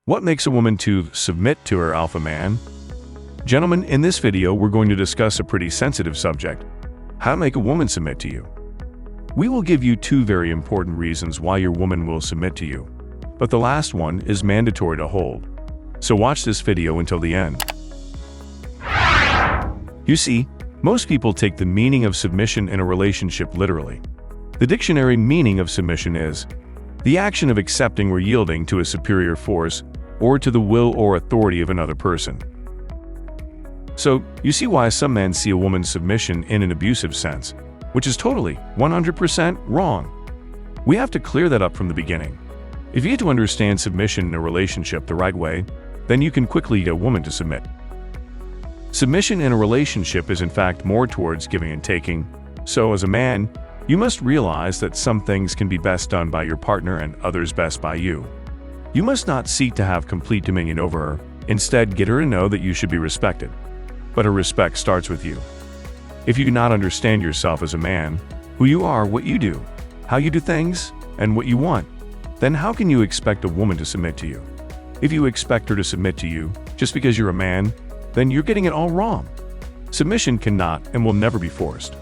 What makes a woman to submit to her alpha man? Gentlemen, in this video we're going to discuss a pretty sensitive subject: how to make a woman submit to you. We will give you two very important reasons why your woman will submit to you, but the last one is mandatory to hold. So watch this video until the end. You see, most people take the meaning of submission in a relationship literally. The dictionary meaning of submission is the action of accepting or yielding to a superior force or to the will or authority of another person. So, you see why some men see a woman's submission in an abusive sense, which is totally, 100% wrong. We have to clear that up from the beginning. If you get to understand submission in a relationship the right way, then you can quickly get a woman to submit. Submission in a relationship is in fact more towards giving and taking, so as a man, you must realize that some things can be best done by your partner and others best by you. You must not seek to have complete dominion over her, instead get her to know that you should be respected. But her respect starts with you. If you do not understand yourself as a man, who you are, what you do, how you do things, and what you want, then how can you expect a woman to submit to you? If you expect her to submit to you just because you're a man, then you're getting it all wrong. Submission cannot and will never be forced.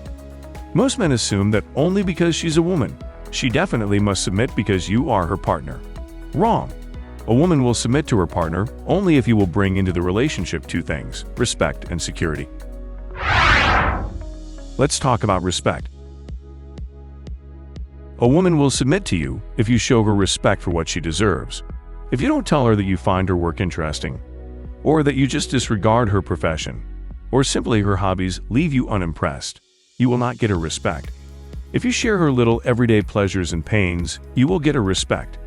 Most men assume that only because she's a woman, she definitely must submit because you are her partner. Wrong. A woman will submit to her partner only if you will bring into the relationship two things: respect and security. Let's talk about respect. A woman will submit to you if you show her respect for what she deserves. If you don't tell her that you find her work interesting, or that you just disregard her profession, or simply her hobbies leave you unimpressed, you will not get her respect. If you share her little everyday pleasures and pains, you will get her respect.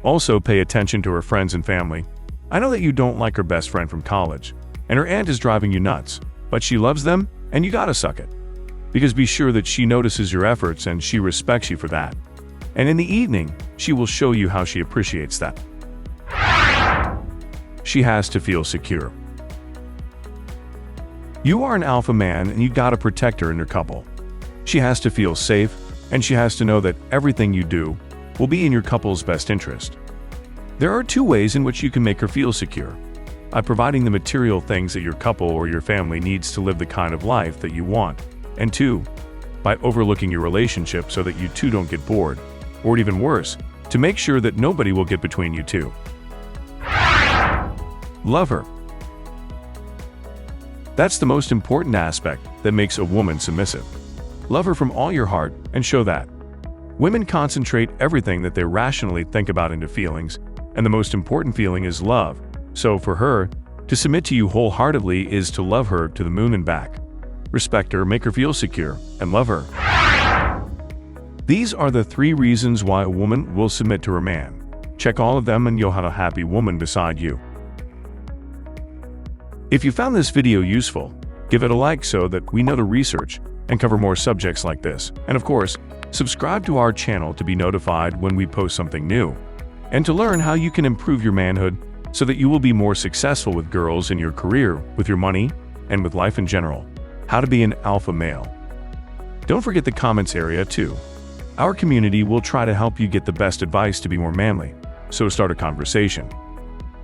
Also, pay attention to her friends and family. I know that you don't like her best friend from college, and her aunt is driving you nuts, but she loves them, and you gotta suck it. Because be sure that she notices your efforts and she respects you for that. And in the evening, she will show you how she appreciates that. She has to feel secure. You are an alpha man and you gotta protect her in your couple. She has to feel safe, and she has to know that everything you do will be in your couple's best interest. There are two ways in which you can make her feel secure: by providing the material things that your couple or your family needs to live the kind of life that you want, and two, by overlooking your relationship so that you two don't get bored, or even worse, to make sure that nobody will get between you two. Love her. That's the most important aspect that makes a woman submissive. Love her from all your heart and show that. Women concentrate everything that they rationally think about into feelings, and the most important feeling is love. So for her, to submit to you wholeheartedly is to love her to the moon and back. Respect her, make her feel secure, and love her. These are the three reasons why a woman will submit to her man. Check all of them and you'll have a happy woman beside you. If you found this video useful, give it a like so that we know to research and cover more subjects like this. And of course, subscribe to our channel to be notified when we post something new, and to learn how you can improve your manhood so that you will be more successful with girls in your career, with your money, and with life in general. How to be an alpha male. Don't forget the comments area too. Our community will try to help you get the best advice to be more manly, so start a conversation.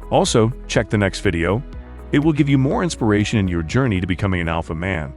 Also, check the next video. It will give you more inspiration in your journey to becoming an alpha man.